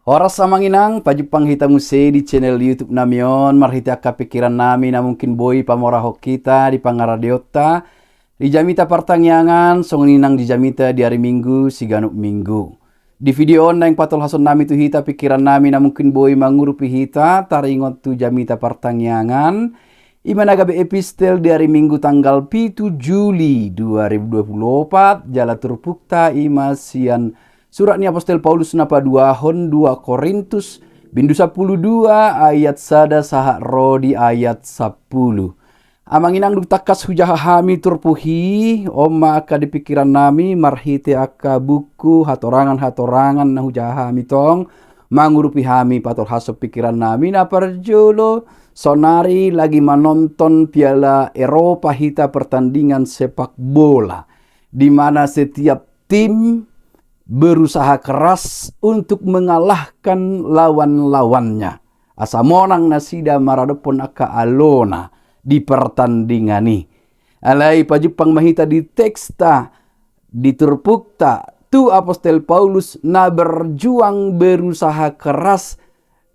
Horas samanginang, pajupang hita muse di channel YouTube namion, marhita ka pikiran nami na mungkin boy pamorahok kita di pangaradiota, di jamita partangyangan, songinang di jamita di hari Minggu, siganuk Minggu. Di video on na yang patol hason nami tu hita pikiran nami na mungkin boy mangurupi hita, taringot tu jamita partangyangan, imanagabe epistel di hari Minggu tanggal 7 Juli 2024, jala turpukta imasian surat ni Apostel Paulus napa 2 Korintus bindu 12 ayat sada saha rodi ayat 10. Amanginang dutakas hujahami turpuhi oma aka di pikiran nami marhite aka buku hatorangan na hujahami tong mangurupi hami patol hasop pikiran nami na parjolo sonari lagi menonton Piala Eropa hita pertandingan sepak bola di mana setiap tim berusaha keras untuk mengalahkan lawan-lawannya. Asa monang nasida maradopon aka alona di pertandingan ini. Alai pajupang mahita di teksta, di turpukta, tu Apostel Paulus na berjuang berusaha keras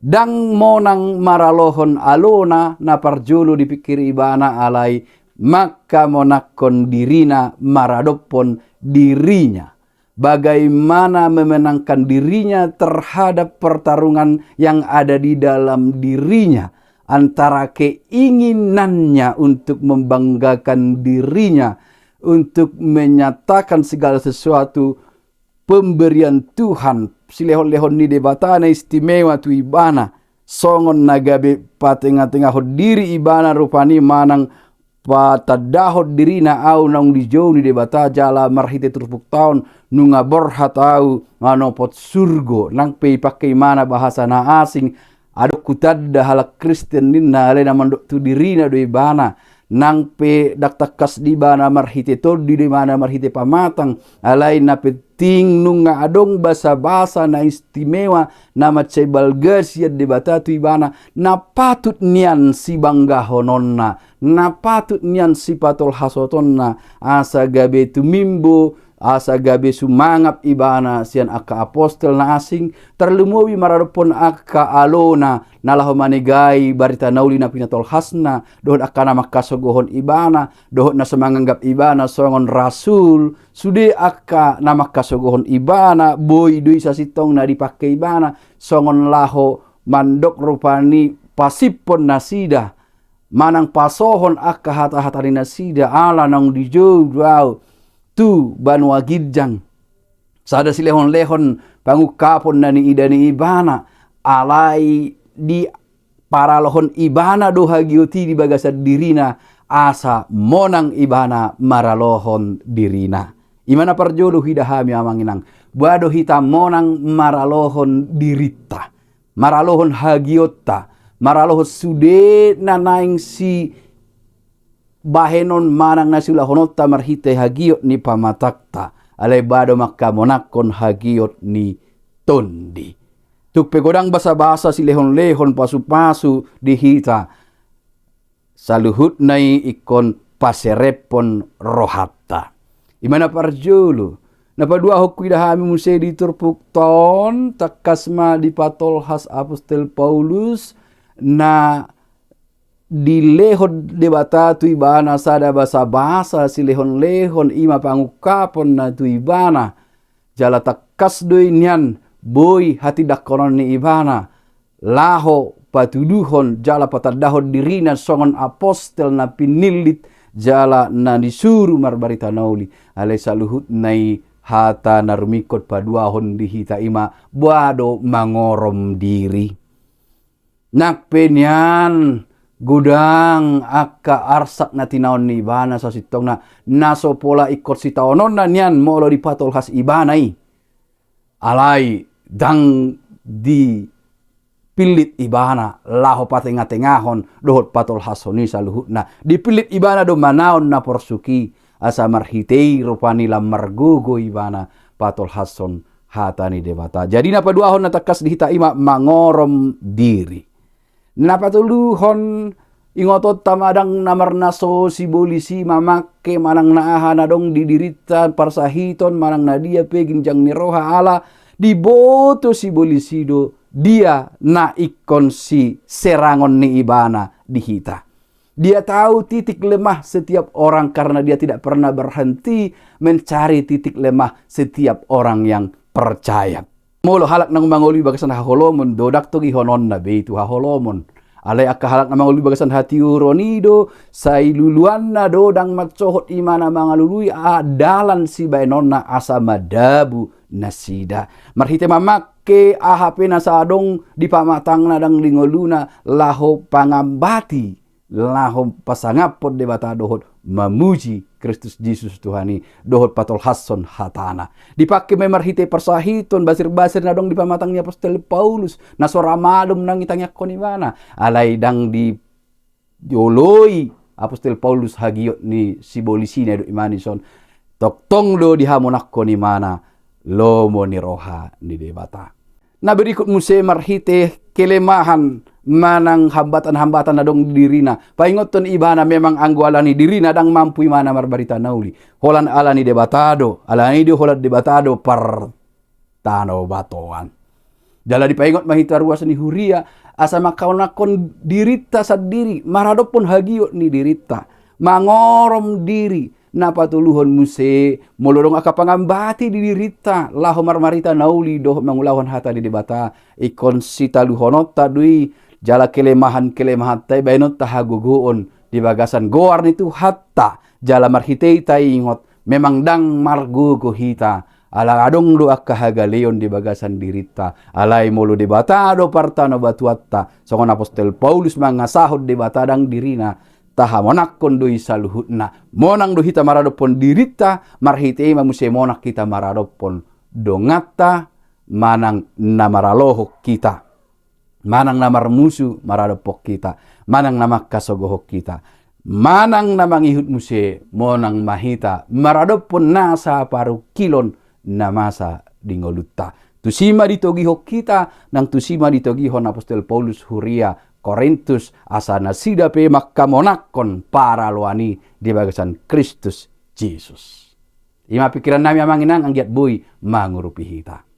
dang monang maralohon alona na parjolo dipikir ibana alai maka monakon dirina maradopon dirinya. Bagaimana memenangkan dirinya terhadap pertarungan yang ada di dalam dirinya. Antara keinginannya untuk membanggakan dirinya. Untuk menyatakan segala sesuatu pemberian Tuhan. Silehon-lehon ni debatana istimewa tu ibana. Songon nagabe patengah-tengah diri ibana rupani manang patadahod dirina au nang dijauh ni debata jala marhite turpuk taon nunga borhat au nganopot surgo nang pei pakai mana bahasa na asing adok kutadda halak Kristen ninna alena mandok tu dirina do ibana nang pe daktakas di bana marhite tol di mana marhite pamatang alai na peting nunga adong basa-basa na istimewa nama cebal gasiat debata tu ibana na patut nian si bangga hononna na patut nian si patol hasotonna asa gabe tu mimbo asa gabe sumangap ibana sian aka apostel na asing terlumuwi maradopon aka alona nalaho manegai barita nauli na pinatol hasna dohot aka na makasogohon ibana dohot na semanganggap ibana songon rasul sude aka na makasogohon ibana boy dui sasitong na dipakai ibana songon laho mandok rupani pasipon nasida manang pasohon aka hata-hatari nasida ala nang dijauh tu banua gidjang sada silehon-lehon pangukapon nani idani ibana alai di paralohon ibana doha gioti di bagasad dirina asa monang ibana maralohon dirina imana parjolo hidahami amanginang bado hita monang maralohon dirita maralohon hagiota maralohon sude nanaing si bahenon manang nasula honota marhite hagiot ni pamatakta alay bado makka monakon hagiot ni tondi tuk pegodang basa-basa si lehon-lehon pasu-pasu dihita saluhut nai ikon paserepon rohatta imana parjolo napadua hokui dahami muse di turpuk ton takasma di patol has Apostel Paulus na di lehon debata tu ibana sada basa-basa si lehon-lehon ima pangukapon na tu ibana jala takas doi nian boy hati dakonon ni ibana laho patuduhon jala patadahon dirina songon apostel na pinilit jala na disuruh marbarita nauli alai saluhut nai hata narumikot paduahon dihita ima buado mangorom diri nakpenyan gudang aka arsak na tinaon ni ibana sa sitong na naso pola ikot si taonon na niyan molo di patol has ibanay alay dang di pilit ibana laho patengah-tengahon dohot patol hasoni sa luhut na dipilit ibana do manaon na porsuki asa marhitei rupani lamargugo ibana patol hason hatani debata jadi napaduahon na takas dihita ima mangorom diri napatuluhon ingotot tamadang namarnaso si bolisi mamake manang naahana dong didirita parsahiton manang nadia peginjang niroha ala diboto si bolisi do dia na ikon si serangon ni ibana di hita. Dia tahu titik lemah setiap orang karena dia tidak pernah berhenti mencari titik lemah setiap orang yang percaya. Molo halak nang mangoli bagasan haholomon dodak to gihonon na beitu haholomon. Alay akka halak nang mangoli bagasan hati uronido sai luluan na dodang matsohot imana mangalului dalan si bainonna asa madabu nasida. Marhite mamakke ahape na sadong di pamatang na dang lingoluna laho pangambati. Lahom pasangapod de bata dohot mamuji Kristus Yesus Tuhani dohot patol hasson hatana. Dipakai memarhite persahiton basir-basir na dong di pamatangnya Apostol Paulus na soramadom nang itangnya konimana. Alay dang di yoloi Apostol Paulus hagiot ni sibolisina do imanison. Toktong do dihamonak konimana lomo ni roha ni debata. Na berikut muse marhite kelemahan manang hambatan-hambatan na dong dirina. Paingoton ibana memang anggo alani dirina dang mampu mana marbarita nauli. Holan alani debatado, alani di holan debatado par tano batoan. Jala di paingot mahita ruas ni huria asa makaunakon dirita sadiri maradopon hagiot ni dirita. Mangorom diri na patuluhon muse molodong aka pangambati di dirita laho marmarita nauli doh mangulahon hata di debata ikon sita luhonota dui jala kelemahan tay bainot tahaguguon di bagasan goar nitu hatta jala marhitei tai ingot memang dang margugo hita ala adong do akka hagaleon di bagasan dirita alai molo debata do partano batuatta songon Apostol Paulus mangasahod debata dang dirina taha monak kondoi saluhutna monang do hita maradopon dirita marhitei mamuse monak kita maradopon dongata manang namaraloho kita manang namar musu maradopok kita manang namak kasogohok kita manang namang ihut muse monang mahita maradopon nasa paru kilon namasa dingolutta tusima ditogihok kita nang tusima ditogihon Apostol Paulus huria Korintus asana sida pe makamonakon para loani di bagasan Kristus Jesus. Ima pikiran nami amanginang anggiat boy mangurupi hita.